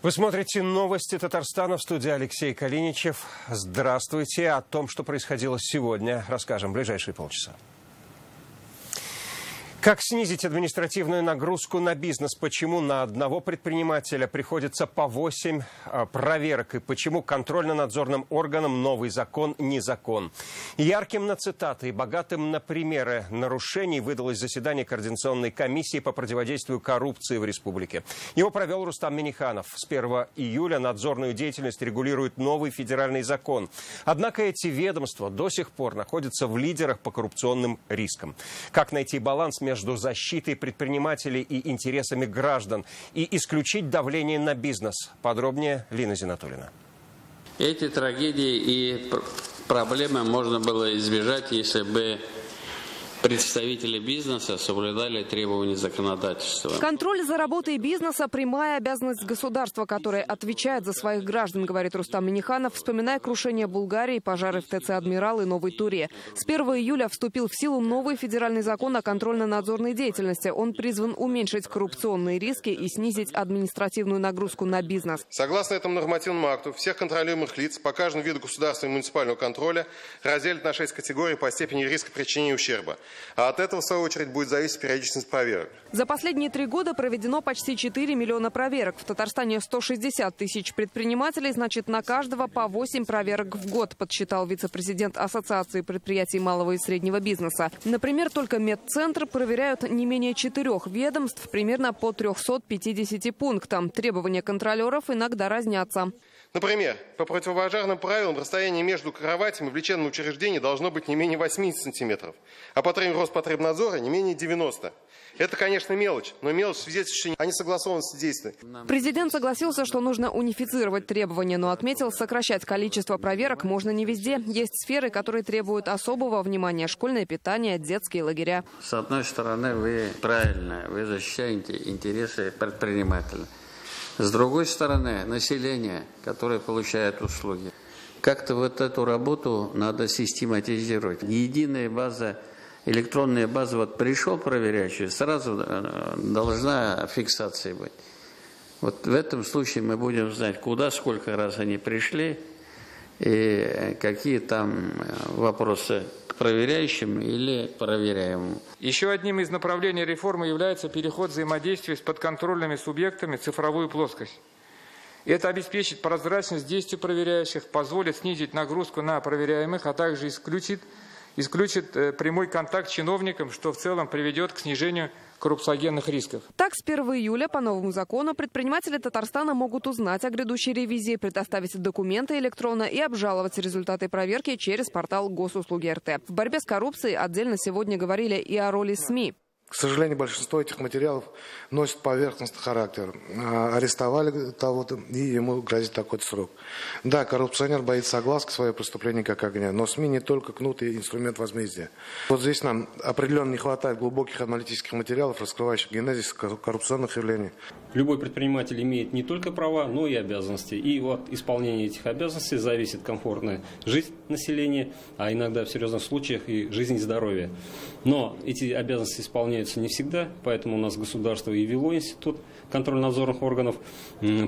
Вы смотрите новости Татарстана, в студии Алексей Калиничев. Здравствуйте. О том, что происходило сегодня, расскажем в ближайшие полчаса. Как снизить административную нагрузку на бизнес? Почему на одного предпринимателя приходится по 8 проверок? И почему контрольно-надзорным органам новый закон не закон? Ярким на цитаты и богатым на примеры нарушений выдалось заседание Координационной комиссии по противодействию коррупции в республике. Его провел Рустам Минниханов. С 1 июля надзорную деятельность регулирует новый федеральный закон. Однако эти ведомства до сих пор находятся в лидерах по коррупционным рискам. Как найти баланс между защитой предпринимателей и интересами граждан и исключить давление на бизнес? Подробнее Лина Зинатуллина. Эти трагедии и проблемы можно было избежать, если бы представители бизнеса соблюдали требования законодательства. Контроль за работой бизнеса – прямая обязанность государства, которое отвечает за своих граждан, говорит Рустам Минниханов, вспоминая крушение Булгарии, пожары в ТЦ «Адмирал» и Новой Туре. С 1 июля вступил в силу новый федеральный закон о контрольно-надзорной деятельности. Он призван уменьшить коррупционные риски и снизить административную нагрузку на бизнес. Согласно этому нормативному акту, всех контролируемых лиц по каждому виду государственного и муниципального контроля разделят на 6 категорий по степени риска причинения ущерба. А от этого, в свою очередь, будет зависеть периодичность проверок. За последние 3 года проведено почти 4 миллиона проверок. В Татарстане 160 тысяч предпринимателей, значит, на каждого по 8 проверок в год, подсчитал вице-президент Ассоциации предприятий малого и среднего бизнеса. Например, только медцентр проверяют не менее 4 ведомств, примерно по 350 пунктам. Требования контролеров иногда разнятся. Например, по противопожарным правилам расстояние между кроватями в лечебном учреждении должно быть не менее 80 сантиметров, а по требованиям Роспотребнадзора не менее 90. Это, конечно, мелочь, но мелочь свидетельствует о несогласованности действий. Президент согласился, что нужно унифицировать требования, но отметил, сокращать количество проверок можно не везде. Есть сферы, которые требуют особого внимания: школьное питание, детские лагеря. С одной стороны, вы защищаете интересы предпринимателя. С другой стороны, население, которое получает услуги. Как-то вот эту работу надо систематизировать. Единая база, электронная база, вот пришел проверяющий, сразу должна фиксация быть. Вот в этом случае мы будем знать, куда, сколько раз они пришли и какие там вопросы к проверяющим или проверяемым. Еще одним из направлений реформы является переход взаимодействия с подконтрольными субъектами в цифровую плоскость. Это обеспечит прозрачность действий проверяющих, позволит снизить нагрузку на проверяемых, а также исключит прямой контакт с чиновником, что в целом приведет к снижению коррупциогенных рисков. Так, с 1 июля по новому закону предприниматели Татарстана могут узнать о грядущей ревизии, предоставить документы электронно и обжаловать результаты проверки через портал Госуслуги РТ. В борьбе с коррупцией отдельно сегодня говорили и о роли СМИ. К сожалению, большинство этих материалов носит поверхностный характер. Арестовали кого-то, и ему грозит такой-то срок. Да, коррупционер боится огласки своего преступления как огня, но СМИ не только кнут и инструмент возмездия. Вот здесь нам определенно не хватает глубоких аналитических материалов, раскрывающих генезис коррупционных явлений. Любой предприниматель имеет не только права, но и обязанности. И от исполнения этих обязанностей зависит комфортная жизнь населения, а иногда в серьезных случаях и жизнь и здоровье. Но эти обязанности исполняются не всегда, поэтому у нас государство и ввело институт контрольно-надзорных органов.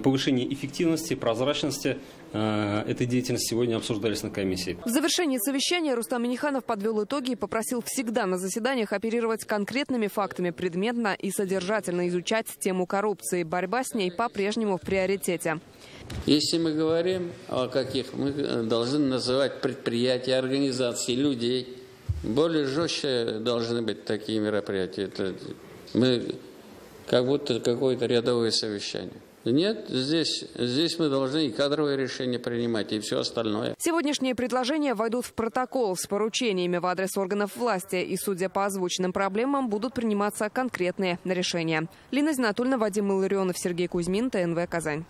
Повышение эффективности, прозрачности этой деятельности сегодня обсуждались на комиссии. В завершении совещания Рустам Минниханов подвел итоги и попросил всегда на заседаниях оперировать конкретными фактами, предметно и содержательно изучать тему коррупции. Борьба с ней по-прежнему в приоритете. Если мы говорим о каких, мы должны называть предприятия, организации, людей. Более жестче должны быть такие мероприятия. Мы как будто какое-то рядовое совещание. Нет, здесь мы должны и кадровые решения принимать, и все остальное. Сегодняшние предложения войдут в протокол с поручениями в адрес органов власти. И, судя по озвученным проблемам, будут приниматься конкретные решения. Лина Зинатуллина, Вадим Илларионов, Сергей Кузьмин, ТНВ, Казань.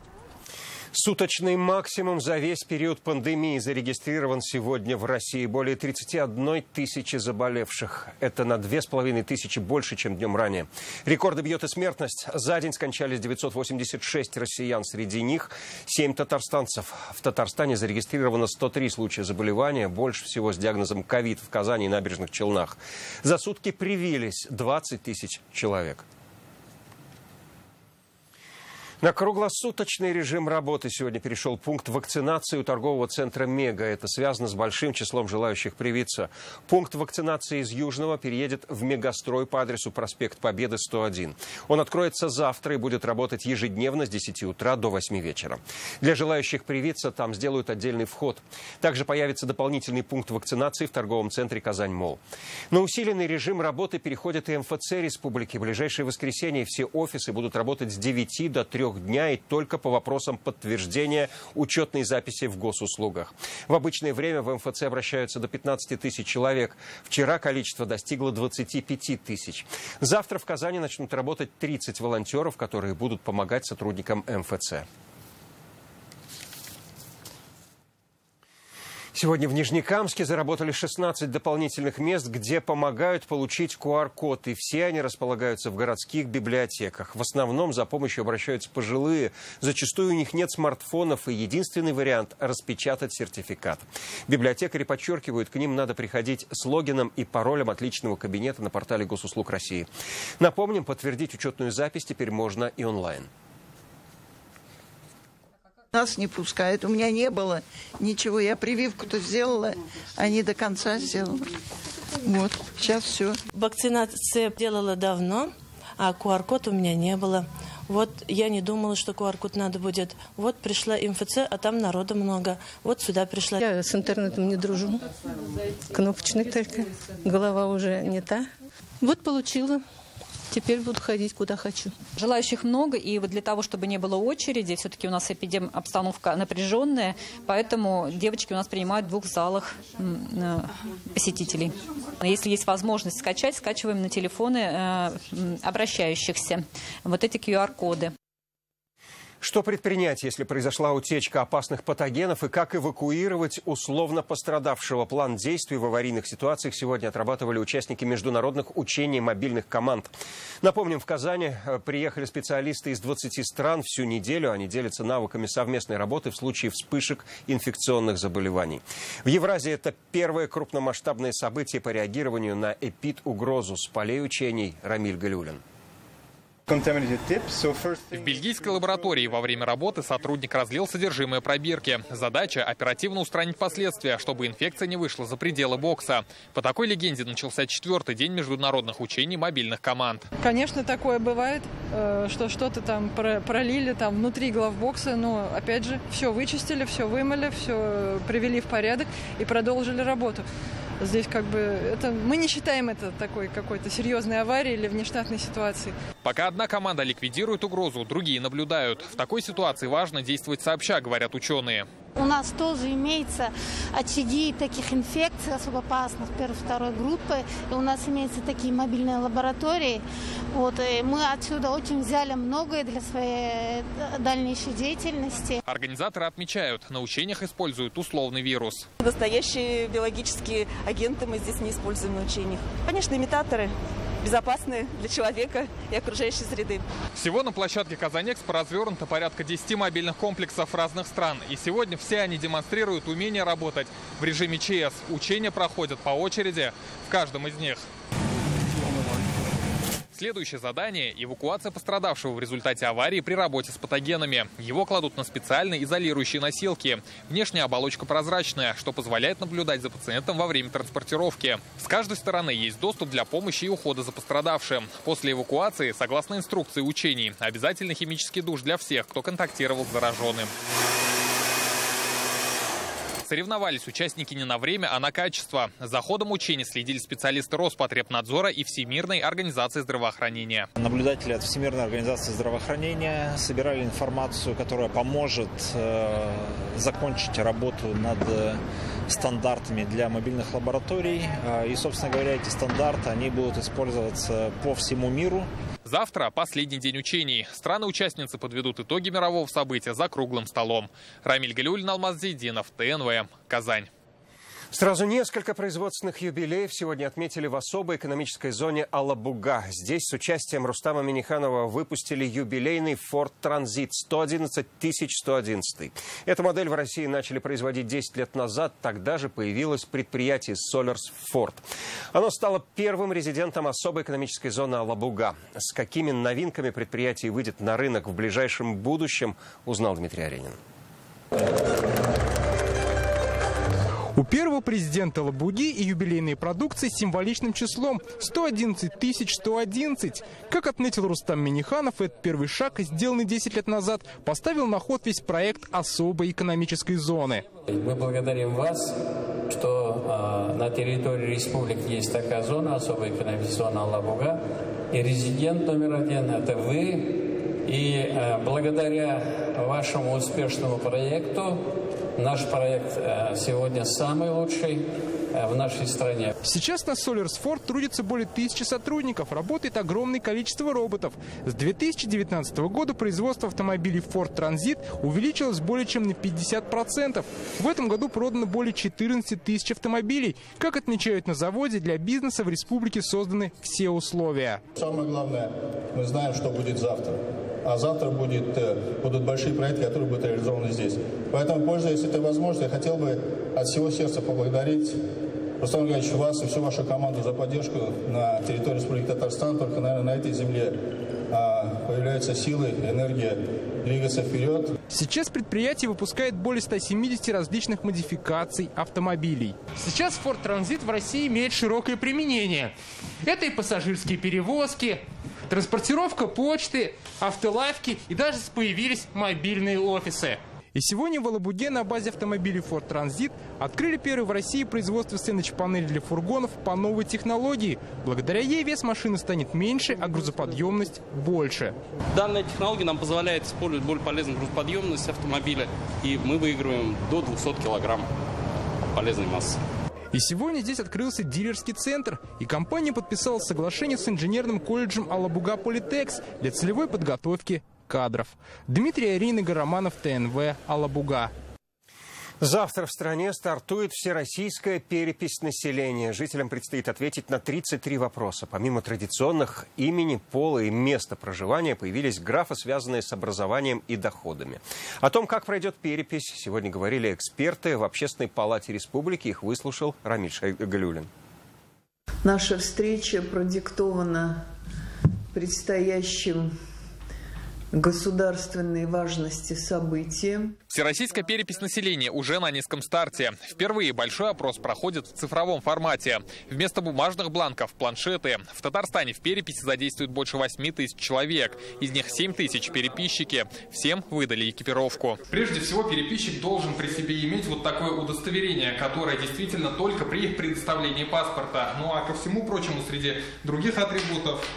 Суточный максимум за весь период пандемии зарегистрирован сегодня в России. Более 31 тысячи заболевших. Это на 2500 больше, чем днем ранее. Рекорды бьет и смертность. За день скончались 986 россиян. Среди них 7 татарстанцев. В Татарстане зарегистрировано 103 случая заболевания. Больше всего с диагнозом ковид в Казани и Набережных Челнах. За сутки привились 20 тысяч человек. На круглосуточный режим работы сегодня перешел пункт вакцинации у торгового центра «Мега». Это связано с большим числом желающих привиться. Пункт вакцинации из Южного переедет в Мегастрой по адресу проспект Победы, 101. Он откроется завтра и будет работать ежедневно с 10 утра до 8 вечера. Для желающих привиться там сделают отдельный вход. Также появится дополнительный пункт вакцинации в торговом центре «Казань-Молл». На усиленный режим работы переходит и МФЦ республики. В ближайшее воскресенье все офисы будут работать с 9 до 3 дня и только по вопросам подтверждения учетной записи в госуслугах. В обычное время в МФЦ обращаются до 15 тысяч человек. Вчера количество достигло 25 тысяч. Завтра в Казани начнут работать 30 волонтеров, которые будут помогать сотрудникам МФЦ. Сегодня в Нижнекамске заработали 16 дополнительных мест, где помогают получить QR-код. И все они располагаются в городских библиотеках. В основном за помощью обращаются пожилые. Зачастую у них нет смартфонов, и единственный вариант – распечатать сертификат. Библиотекари подчеркивают, к ним надо приходить с логином и паролем от личного кабинета на портале Госуслуг России. Напомним, подтвердить учетную запись теперь можно и онлайн. Нас не пускают. У меня не было ничего. Я прививку-то сделала, а не до конца сделала. Вот, сейчас все. Вакцинацию делала давно, а QR-код у меня не было. Вот я не думала, что QR-код надо будет. Вот пришла МФЦ, а там народа много. Вот сюда пришла. Я с интернетом не дружу. Кнопочный только. Голова уже не та. Вот получила. Теперь буду ходить, куда хочу. Желающих много, и вот для того, чтобы не было очереди, все-таки у нас обстановка напряженная, поэтому девочки у нас принимают в 2 залах посетителей. Если есть возможность скачать, скачиваем на телефоны обращающихся вот эти QR-коды. Что предпринять, если произошла утечка опасных патогенов, и как эвакуировать условно пострадавшего? План действий в аварийных ситуациях сегодня отрабатывали участники международных учений мобильных команд. Напомним, в Казани приехали специалисты из 20 стран всю неделю. Они делятся навыками совместной работы в случае вспышек инфекционных заболеваний. В Евразии это первое крупномасштабное событие по реагированию на эпид-угрозу. С полей учений Рамиль Галиуллин. В бельгийской лаборатории во время работы сотрудник разлил содержимое пробирки. Задача – оперативно устранить последствия, чтобы инфекция не вышла за пределы бокса. По такой легенде начался 4-й день международных учений мобильных команд. Конечно, такое бывает, что что-то там пролили там внутри главбокса, но опять же все вычистили, все вымыли, все привели в порядок и продолжили работу. Здесь мы не считаем это такой какой-то серьезной аварией или внештатной ситуацией. Пока одна команда ликвидирует угрозу, другие наблюдают. В такой ситуации важно действовать сообща, говорят ученые. У нас тоже имеется очаги таких инфекций особо опасных 1-2 группы. И у нас имеются такие мобильные лаборатории. Вот, и мы отсюда очень взяли многое для своей дальнейшей деятельности. Организаторы отмечают, на учениях используют условный вирус. Настоящие биологические агенты мы здесь не используем на учениях. Конечно, имитаторы. Безопасные для человека и окружающей среды. Всего на площадке Казанэкспо развернуто порядка 10 мобильных комплексов разных стран. И сегодня все они демонстрируют умение работать в режиме ЧС. Учения проходят по очереди в каждом из них. Следующее задание – эвакуация пострадавшего в результате аварии при работе с патогенами. Его кладут на специальные изолирующие носилки. Внешняя оболочка прозрачная, что позволяет наблюдать за пациентом во время транспортировки. С каждой стороны есть доступ для помощи и ухода за пострадавшим. После эвакуации, согласно инструкции учений, обязательно химический душ для всех, кто контактировал с зараженным. Соревновались участники не на время, а на качество. За ходом учений следили специалисты Роспотребнадзора и Всемирной организации здравоохранения. Наблюдатели от Всемирной организации здравоохранения собирали информацию, которая поможет закончить работу над стандартами для мобильных лабораторий. И, собственно говоря, эти стандарты они будут использоваться по всему миру. Завтра последний день учений. Страны-участницы подведут итоги мирового события за круглым столом. Рамиль Галиуллин, Алмаз Зейдинов, ТНВ, Казань. Сразу несколько производственных юбилеев сегодня отметили в особой экономической зоне Алабуга. Здесь с участием Рустама Минниханова выпустили юбилейный Ford Transit 111111. Эту модель в России начали производить 10 лет назад. Тогда же появилось предприятие Solers Ford. Оно стало первым резидентом особой экономической зоны Алабуга. С какими новинками предприятие выйдет на рынок в ближайшем будущем, узнал Дмитрий Аренин. У первого президента Алабуги и юбилейные продукции с символичным числом 111 111. Как отметил Рустам Минниханов, этот первый шаг, сделанный 10 лет назад, поставил на ход весь проект особой экономической зоны. Мы благодарим вас, что на территории республики есть такая зона, особая экономическая зона Алабуга. И резидент номер один – это вы. И благодаря вашему успешному проекту наш проект сегодня самый лучший в нашей стране. Сейчас на Solers Ford трудится более 1000 сотрудников, работает огромное количество роботов. С 2019 года производство автомобилей Ford Transit увеличилось более чем на 50%. В этом году продано более 14 тысяч автомобилей. Как отмечают на заводе, для бизнеса в республике созданы все условия. Самое главное, мы знаем, что будет завтра. А завтра будут большие проекты, которые будут реализованы здесь. Поэтому, пользуясь этой возможностью, я хотел бы от всего сердца поблагодарить Рустам Ильич, вас и всю вашу команду за поддержку на территории Республики Татарстан. Только, наверное, на этой земле появляются силы, энергия двигаться вперед. Сейчас предприятие выпускает более 170 различных модификаций автомобилей. Сейчас Ford Transit в России имеет широкое применение. Это и пассажирские перевозки, транспортировка почты, автолавки и даже появились мобильные офисы. И сегодня в Алабуге на базе автомобилей Ford Transit открыли первый в России производство стеночной панели для фургонов по новой технологии. Благодаря ей вес машины станет меньше, а грузоподъемность больше. Данная технология нам позволяет использовать более полезную грузоподъемность автомобиля, и мы выигрываем до 200 килограмм полезной массы. И сегодня здесь открылся дилерский центр, и компания подписала соглашение с инженерным колледжем Алабуга Политекс для целевой подготовки кадров. Дмитрий Аренин, Игорь Романов, ТНВ, Алабуга. Завтра в стране стартует всероссийская перепись населения. Жителям предстоит ответить на 33 вопроса. Помимо традиционных имени, пола и места проживания появились графы, связанные с образованием и доходами. О том, как пройдет перепись, сегодня говорили эксперты в Общественной палате республики. Их выслушал Рамиль Шайгалюлин. Наша встреча продиктована предстоящим государственной важности события. Всероссийская перепись населения уже на низком старте. Впервые большой опрос проходит в цифровом формате. Вместо бумажных бланков – планшеты. В Татарстане в переписи задействуют больше 8 тысяч человек. Из них 7 тысяч переписчики. Всем выдали экипировку. Прежде всего, переписчик должен при себе иметь вот такое удостоверение, которое действительно только при предоставлении паспорта. Ну а ко всему прочему, среди других атрибутов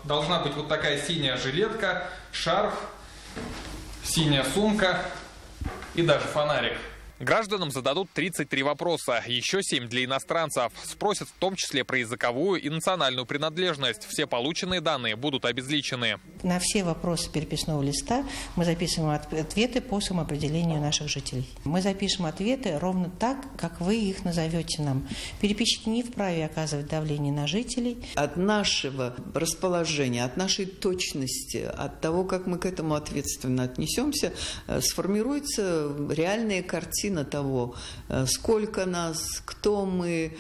должна быть вот такая синяя жилетка, шарф, синяя сумка и даже фонарик. Гражданам зададут 33 вопроса, еще 7 для иностранцев. Спросят в том числе про языковую и национальную принадлежность. Все полученные данные будут обезличены. На все вопросы переписного листа мы записываем ответы по самоопределению наших жителей. Мы запишем ответы ровно так, как вы их назовете нам. Переписчики не вправе оказывать давление на жителей. От нашего расположения, от нашей точности, от того, как мы к этому ответственно отнесемся, сформируется реальная картина того, сколько нас, кто мы,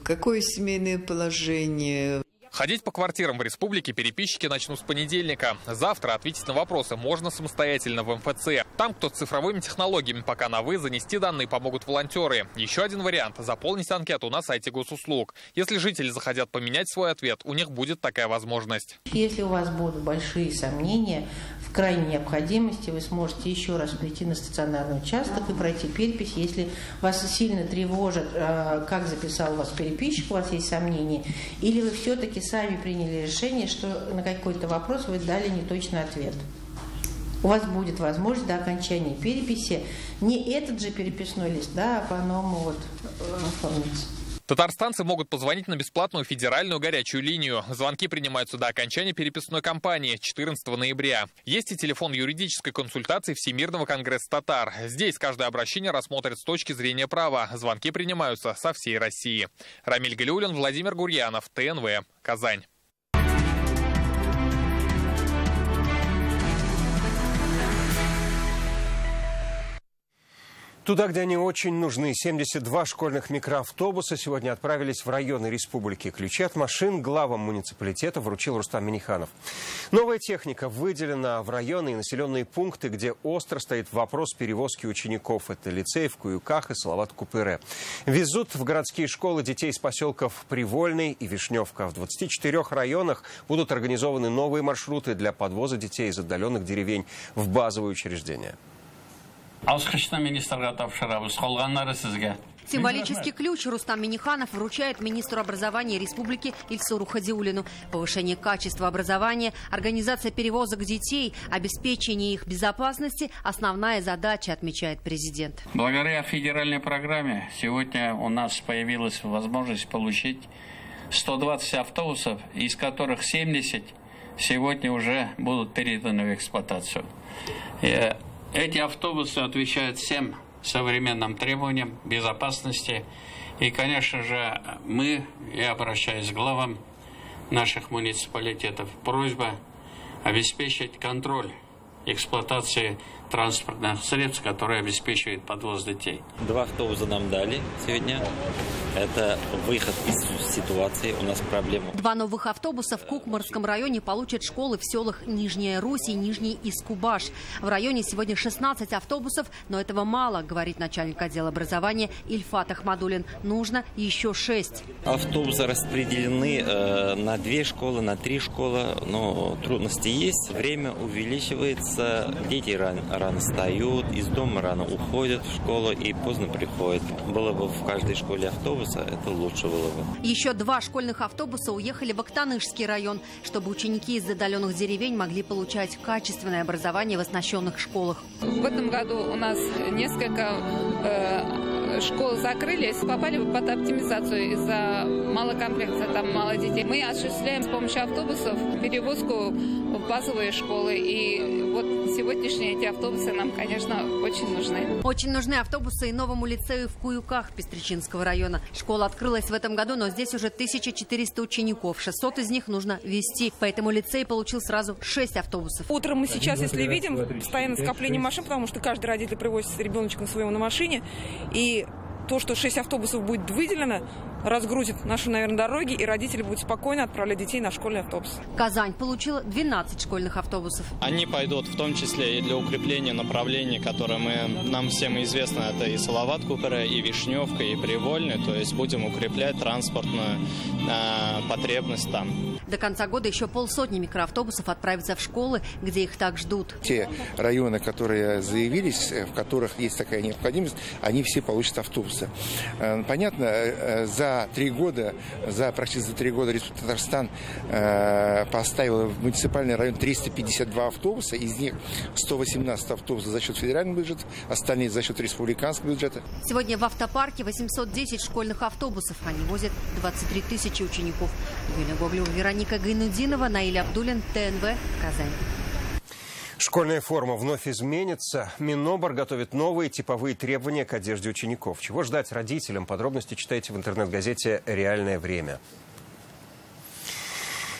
какое семейное положение. Ходить по квартирам в республике переписчики начнут с понедельника. Завтра ответить на вопросы можно самостоятельно в МФЦ. Там, кто с цифровыми технологиями пока на «вы», занести данные помогут волонтеры. Еще один вариант – заполнить анкету на сайте госуслуг. Если жители захотят поменять свой ответ, у них будет такая возможность. Если у вас будут большие сомнения, в крайней необходимости вы сможете еще раз прийти на стационарный участок и пройти перепись. Если вас сильно тревожит, как записал вас переписчик, у вас есть сомнения, или вы все-таки сами приняли решение, что на какой-то вопрос вы дали неточный ответ. У вас будет возможность до окончания переписи не этот же переписной лист, а по-новому оформиться. Татарстанцы могут позвонить на бесплатную федеральную горячую линию. Звонки принимаются до окончания переписной кампании 14 ноября. Есть и телефон юридической консультации Всемирного конгресса татар. Здесь каждое обращение рассмотрят с точки зрения права. Звонки принимаются со всей России. Рамиль Галиуллин, Владимир Гурьянов, ТНВ, Казань. Туда, где они очень нужны. 72 школьных микроавтобуса сегодня отправились в районы республики. Ключи от машин главам муниципалитета вручил Рустам Минниханов. Новая техника выделена в районы и населенные пункты, где остро стоит вопрос перевозки учеников. Это лицей в Куюках и Салават-Купыре. Везут в городские школы детей из поселков Привольный и Вишневка. В 24 районах будут организованы новые маршруты для подвоза детей из отдаленных деревень в базовые учреждения. Символический ключ Рустам Минниханов вручает министру образования республики Ильсуру Хадиуллину. Повышение качества образования, организация перевозок детей, обеспечение их безопасности – основная задача, отмечает президент. Благодаря федеральной программе сегодня у нас появилась возможность получить 120 автобусов, из которых 70 сегодня уже будут переданы в эксплуатацию. Эти автобусы отвечают всем современным требованиям безопасности. И, конечно же, я обращаюсь к главам наших муниципалитетов, просьба обеспечить контроль эксплуатации транспортных средств, которые обеспечивают подвоз детей. 2 автобуса нам дали сегодня. Это выход из ситуации. У нас проблема. 2 новых автобуса в Кукмарском районе получат школы в селах Нижняя Русь и Нижний Искубаш. В районе сегодня 16 автобусов, но этого мало, говорит начальник отдела образования Ильфат Ахмадуллин. Нужно еще 6. Автобусы распределены на 2 школы, на 3 школы, но трудности есть. Время увеличивается, дети рано встают, из дома рано уходят в школу и поздно приходят. Было бы в каждой школе автобус, это лучше было бы. Еще 2 школьных автобуса уехали в Актанышский район, чтобы ученики из отдаленных деревень могли получать качественное образование в оснащенных школах. В этом году у нас несколько школ закрылись, попали под оптимизацию из-за малокомплекта, там мало детей. Мы осуществляем с помощью автобусов перевозку в базовые школы. И вот сегодняшние эти автобусы нам, конечно, очень нужны. Очень нужны автобусы и новому лицею в Куюках Пестричинского района. Школа открылась в этом году, но здесь уже 1400 учеников. 600 из них нужно везти. Поэтому лицей получил сразу 6 автобусов. Утром мы сейчас, если видим, постоянно скопление машин, потому что каждый родитель привозит ребеночка своего на машине. И то, что 6 автобусов будет выделено, разгрузит наши, наверное, дороги, и родители будут спокойно отправлять детей на школьный автобус. Казань получила 12 школьных автобусов. Они пойдут в том числе и для укрепления направлений, которые нам всем известно. Это и Салават-Купыре, и Вишневка, и Привольный. То есть будем укреплять транспортную потребность там. До конца года еще 150 микроавтобусов отправятся в школы, где их так ждут. Те районы, которые заявились, в которых есть такая необходимость, они все получат автобусы. Понятно, за 3 года Республика Татарстан поставила в муниципальный район 352 автобуса, из них 118 автобусов за счет федерального бюджета, остальные за счет республиканского бюджета. Сегодня в автопарке 810 школьных автобусов. Они возят 23 тысячи учеников. Юлия Гоголева, Вероника Гайнудинова, Наиль Абдуллин, ТНВ, Казань. Школьная форма вновь изменится. Минобр готовит новые типовые требования к одежде учеников. Чего ждать родителям? Подробности читайте в интернет-газете «Реальное время».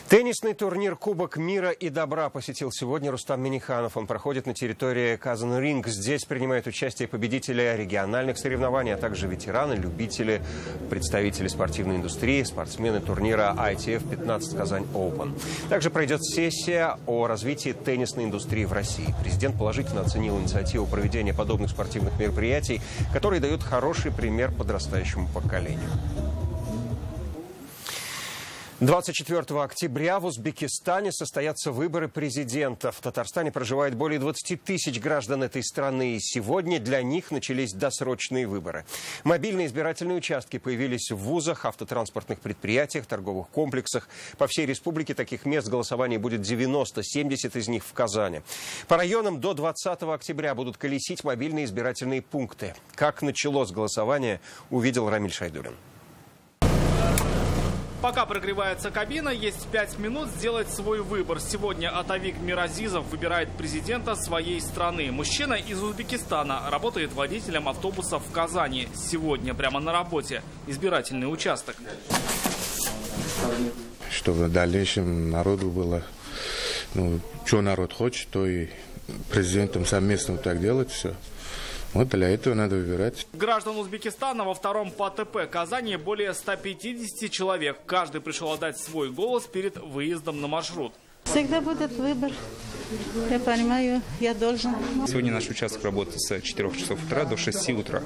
Теннисный турнир «Кубок мира и добра» посетил сегодня Рустам Минниханов. Он проходит на территории Казан Ринг. Здесь принимают участие победители региональных соревнований, а также ветераны, любители, представители спортивной индустрии, спортсмены турнира ITF 15 Казань Open. Также пройдет сессия о развитии теннисной индустрии в России. Президент положительно оценил инициативу проведения подобных спортивных мероприятий, которые дают хороший пример подрастающему поколению. 24 октября в Узбекистане состоятся выборы президента. В Татарстане проживает более 20 тысяч граждан этой страны. И сегодня для них начались досрочные выборы. Мобильные избирательные участки появились в вузах, автотранспортных предприятиях, торговых комплексах. По всей республике таких мест голосования будет 90, 70 из них в Казани. По районам до 20 октября будут колесить мобильные избирательные пункты. Как началось голосование, увидел Рамиль Шайдуллин. Пока прогревается кабина, есть 5 минут сделать свой выбор. Сегодня Атавик Миразизов выбирает президента своей страны. Мужчина из Узбекистана работает водителем автобуса в Казани. Сегодня прямо на работе. Избирательный участок. Чтобы в дальнейшем народу было, что народ хочет, то и президентом совместно так делать все. Вот для этого надо выбирать. Граждан Узбекистана во втором ПТП Казани более 150 человек. Каждый пришел отдать свой голос перед выездом на маршрут. Всегда будет выбор. Я понимаю, я должен. Сегодня наш участок работает с 4 часов утра до 6 утра.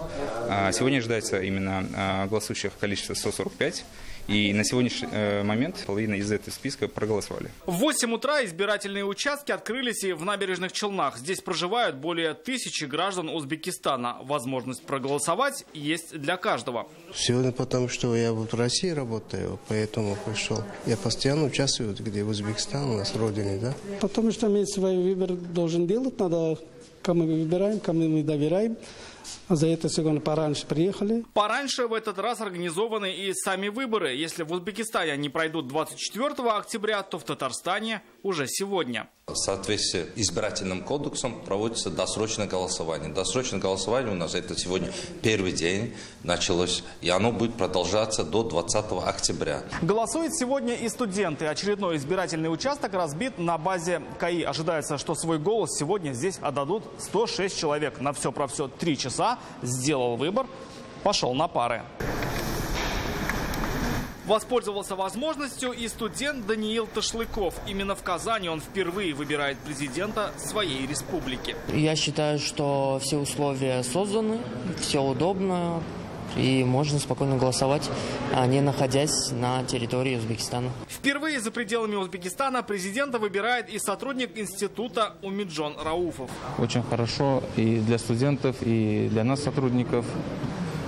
Сегодня ожидается именно голосующих количество 145. И на сегодняшний момент половина из этого списка проголосовали. В 8 утра избирательные участки открылись и в Набережных Челнах. Здесь проживают более 1000 граждан Узбекистана. Возможность проголосовать есть для каждого. Сегодня потому, что я в России работаю, поэтому пришел. Я постоянно участвую, где в Узбекистане, у нас родине, да? Потому что мы свой выбор должен делать, надо, кому мы выбираем, кому мы доверяем. За это сегодня пораньше приехали. Пораньше в этот раз организованы и сами выборы. Если в Узбекистане они пройдут 24 октября, то в Татарстане уже сегодня. В соответствии с избирательным кодексом проводится досрочное голосование. Досрочное голосование у нас это сегодня первый день началось, и оно будет продолжаться до 20 октября. Голосуют сегодня и студенты. Очередной избирательный участок разбит на базе КАИ. Ожидается, что свой голос сегодня здесь отдадут 106 человек. На все про все 3 часа. Сделал выбор, пошел на пары. Воспользовался возможностью и студент Даниил Ташлыков. Именно в Казани он впервые выбирает президента своей республики. Я считаю, что все условия созданы, все удобно и можно спокойно голосовать, не находясь на территории Узбекистана. Впервые за пределами Узбекистана президента выбирает и сотрудник института Умиджон Рауфов. Очень хорошо и для студентов, и для нас, сотрудников.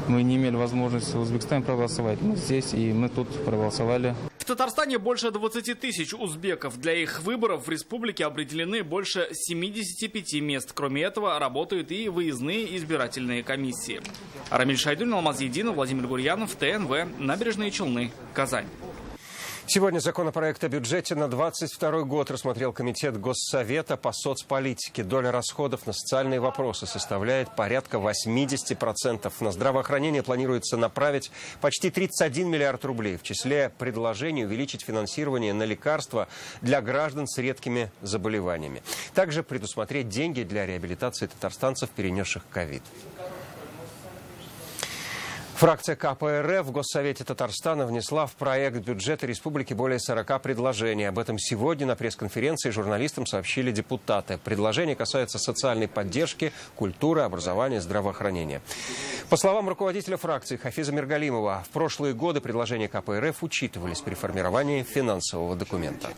Мы не имели возможности в Узбекистане проголосовать. Мы здесь, и мы тут проголосовали. В Татарстане больше 20 тысяч узбеков. Для их выборов в республике определены больше 75 мест. Кроме этого, работают и выездные избирательные комиссии. Рамиль Шайдуллин, Алмаз Единов, Владимир Гурьянов, ТНВ, Набережные Челны, Казань. Сегодня законопроект о бюджете на 2022 год рассмотрел Комитет Госсовета по соцполитике. Доля расходов на социальные вопросы составляет порядка 80%. На здравоохранение планируется направить почти 31 миллиард рублей. В числе предложений увеличить финансирование на лекарства для граждан с редкими заболеваниями. Также предусмотреть деньги для реабилитации татарстанцев, перенесших ковид. Фракция КПРФ в Госсовете Татарстана внесла в проект бюджета республики более 40 предложений. Об этом сегодня на пресс-конференции журналистам сообщили депутаты. Предложения касаются социальной поддержки, культуры, образования, здравоохранения. По словам руководителя фракции Хафиза Миргалимова, в прошлые годы предложения КПРФ учитывались при формировании финансового документа.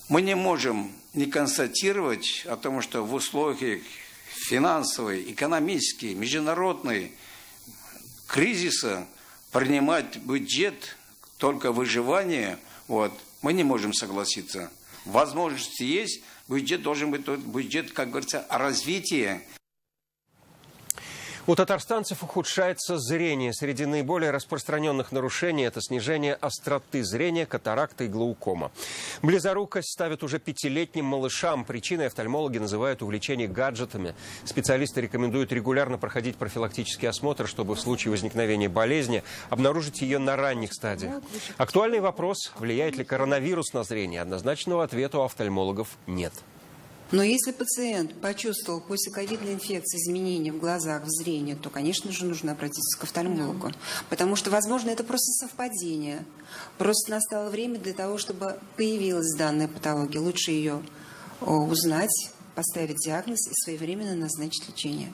Мы не можем не констатировать о том, что в условиях финансовой, экономической, международной кризиса принимать бюджет только выживание, мы не можем согласиться. Возможности есть, бюджет должен быть бюджет, как говорится, развития. У татарстанцев ухудшается зрение. Среди наиболее распространенных нарушений – это снижение остроты зрения, катаракта и глаукома. Близорукость ставят уже 5-летним малышам. Причиной офтальмологи называют увлечение гаджетами. Специалисты рекомендуют регулярно проходить профилактический осмотр, чтобы в случае возникновения болезни обнаружить ее на ранних стадиях. Актуальный вопрос – влияет ли коронавирус на зрение? Однозначного ответа у офтальмологов нет. Но если пациент почувствовал после ковидной инфекции изменения в глазах, в зрении, то, конечно же, нужно обратиться к офтальмологу. Потому что, возможно, это просто совпадение. Просто настало время для того, чтобы появилась данная патология. Лучше ее узнать, поставить диагноз и своевременно назначить лечение.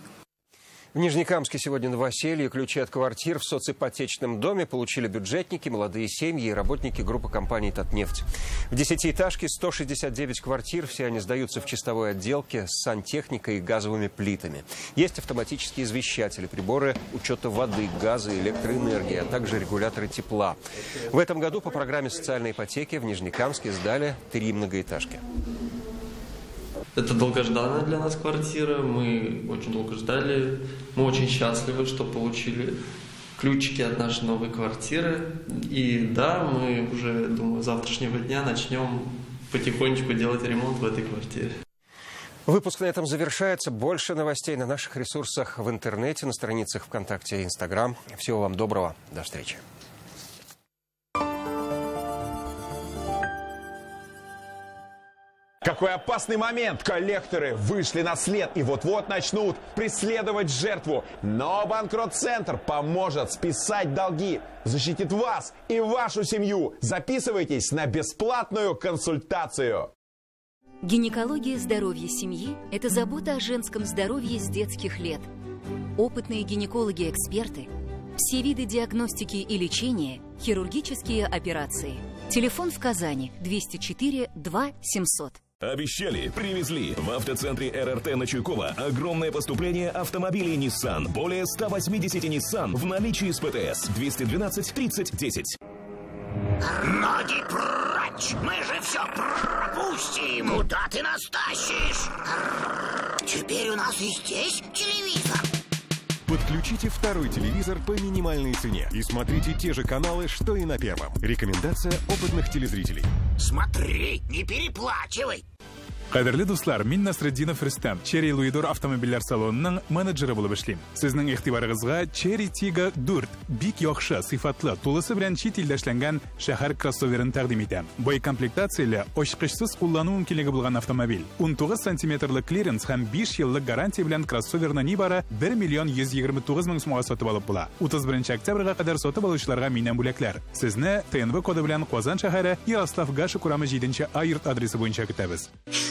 В Нижнекамске сегодня новоселье. Ключи от квартир в соципотечном доме получили бюджетники, молодые семьи и работники группы компании «Татнефть». В 10-этажке 169 квартир. Все они сдаются в чистовой отделке с сантехникой и газовыми плитами. Есть автоматические извещатели, приборы учета воды, газа, электроэнергии, а также регуляторы тепла. В этом году по программе социальной ипотеки в Нижнекамске сдали 3 многоэтажки. Это долгожданная для нас квартира, мы очень долго ждали, мы очень счастливы, что получили ключики от нашей новой квартиры. И да, мы уже, думаю, с завтрашнего дня начнем потихонечку делать ремонт в этой квартире. Выпуск на этом завершается. Больше новостей на наших ресурсах в интернете, на страницах ВКонтакте и Инстаграм. Всего вам доброго. До встречи. Какой опасный момент! Коллекторы вышли на след и вот-вот начнут преследовать жертву. Но Банкрот-центр поможет списать долги, защитит вас и вашу семью. Записывайтесь на бесплатную консультацию. Гинекология здоровья семьи – это забота о женском здоровье с детских лет. Опытные гинекологи-эксперты, все виды диагностики и лечения, хирургические операции. Телефон в Казани 204 2 700. Обещали, привезли. В автоцентре РРТ на Чуйкова огромное поступление автомобилей Nissan. Более 180 Nissan в наличии с ПТС 212 30 10. Ноги прочь! Мы же все пропустим! Куда ты нас тащишь? Теперь у нас и здесь телевизор. Подключите второй телевизор по минимальной цене и смотрите те же каналы, что и на первом. Рекомендация опытных телезрителей. Смотри, не переплачивай! Кадерлі достар, мен Насреддинов Рустам, Cherry Luidor автомобильләр салонының менеджеры булып эшлим. Сезнең игътибарыгызга Cherry Tiggo 4 бик яхшы, сыйфатлы, тулысы белән чит илдә эшләнгән шәһәр кроссоверын тәкъдим итәм. Бу комплектацияле ачкычсыз куллану мөмкинлеге булган автомобиль. 19 сантиметрлы клиренс һәм 5 еллык гарантия белән кроссоверны нибары 1 миллион 129 мең сумга сатып алып була. 31 октябрьгә кадәр сатып алучыларга миннән бүләкләр. Сезне ТНВ коды белән Казан шәһәре, Ярослав Гашек урамы 7-нче айырт адресы буенча көтәбез.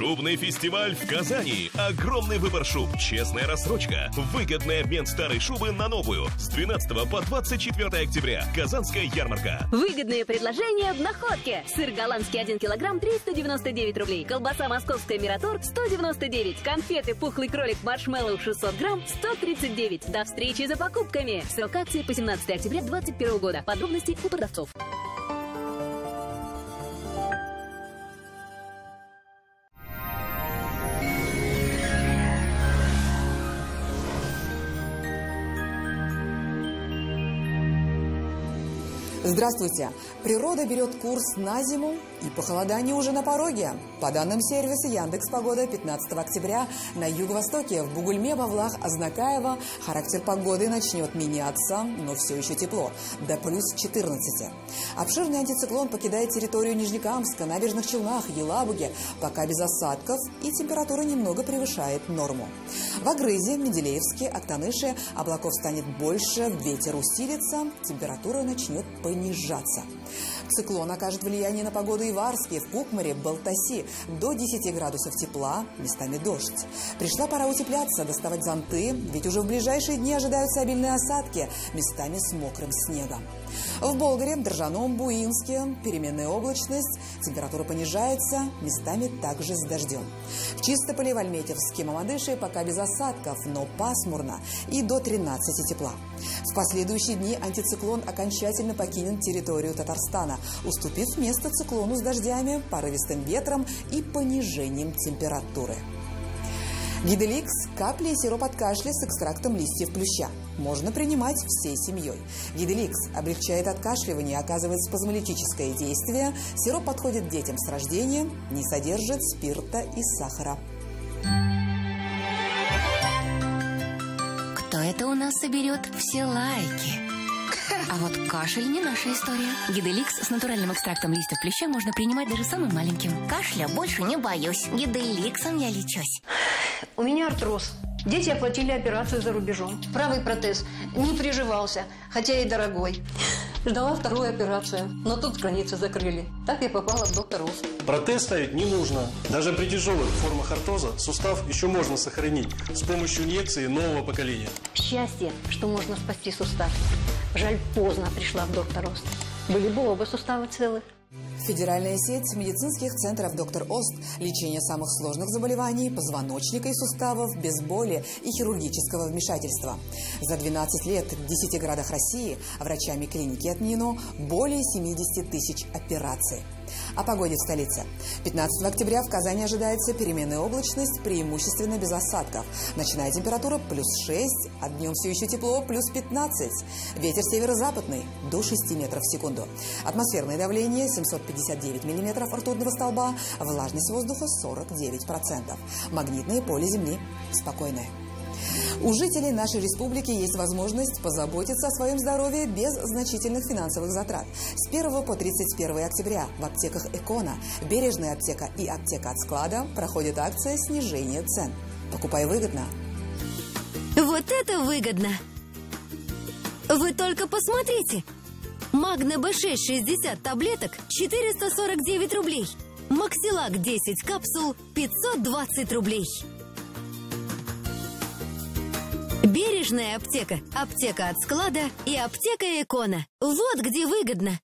Шубный фестиваль в Казани. Огромный выбор шуб, честная рассрочка, выгодный обмен старой шубы на новую. С 12 по 24 октября. Казанская ярмарка. Выгодные предложения в находке. Сыр голландский 1 килограмм 399 рублей. Колбаса московская Мираторг 199. Конфеты пухлый кролик маршмеллоу 600 грамм 139. До встречи за покупками. Срок акции по 17 октября 2021 года. Подробности у продавцов. Здравствуйте! Природа берет курс на зиму, и похолодание уже на пороге. По данным сервиса Яндекс.Погода, 15 октября на юго-востоке в Бугульме, Бавлах, Азнакаево характер погоды начнет меняться, но все еще тепло, до плюс 14. Обширный антициклон покидает территорию Нижнекамска, Набережных Челнах, Елабуге, пока без осадков, и температура немного превышает норму. В Агрызе, Менделеевске, Актаныше облаков станет больше, ветер усилится, температура начнет понижаться. Циклон окажет влияние на погоду и в Арске, в Кукмаре, Балтаси. До 10 градусов тепла, местами дождь. Пришла пора утепляться, доставать зонты, ведь уже в ближайшие дни ожидаются обильные осадки, местами с мокрым снегом. В Болгаре, Држаном, Буинске переменная облачность, температура понижается, местами также с дождем. В Чистополе, в Альметьевске, Мамадыше пока без осадков, но пасмурно и до 13 тепла. В последующие дни антициклон окончательно покинет территорию Татарстана, уступив место циклону с дождями, порывистым ветром и понижением температуры. Гиделикс – капли и сироп от кашля с экстрактом листьев плюща. Можно принимать всей семьей. Гиделикс облегчает откашливание, оказывает спазмолитическое действие. Сироп подходит детям с рождения, не содержит спирта и сахара. Кто это у нас соберет все лайки? А вот кашель не наша история. Гиделикс с натуральным экстрактом листьев плюща можно принимать даже самым маленьким. Кашля больше не боюсь. Гиделиксом я лечусь. У меня артроз. Дети оплатили операцию за рубежом. Правый протез не приживался, хотя и дорогой. Ждала вторую операцию, но тут границы закрыли. Так я попала в доктор Оз. Протез ставить не нужно. Даже при тяжелых формах артоза сустав еще можно сохранить с помощью инъекции нового поколения. Счастье, что можно спасти сустав. Жаль, поздно пришла в доктор Оз. Были бы оба сустава целы. Федеральная сеть медицинских центров «Доктор Ост» – лечение самых сложных заболеваний позвоночника и суставов без боли и хирургического вмешательства. За 12 лет в 10 городах России врачами клиники отменено более 70 тысяч операций. О погоде в столице. 15 октября в Казани ожидается переменная облачность, преимущественно без осадков. Ночная температура плюс 6, а днем все еще тепло, плюс 15. Ветер северо-западный до 6 метров в секунду. Атмосферное давление 759 миллиметров ртутного столба, влажность воздуха 49%. Магнитное поле Земли спокойное. У жителей нашей республики есть возможность позаботиться о своем здоровье без значительных финансовых затрат. С 1 по 31 октября в аптеках «Экона», «Бережная аптека» и «Аптека от склада» проходит акция снижения цен. Покупай выгодно. Вот это выгодно! Вы только посмотрите! Магна Б6 60 таблеток 449 рублей. Максилак 10 капсул 520 рублей. Бережная аптека, аптека от склада и аптека «Экона». Вот где выгодно.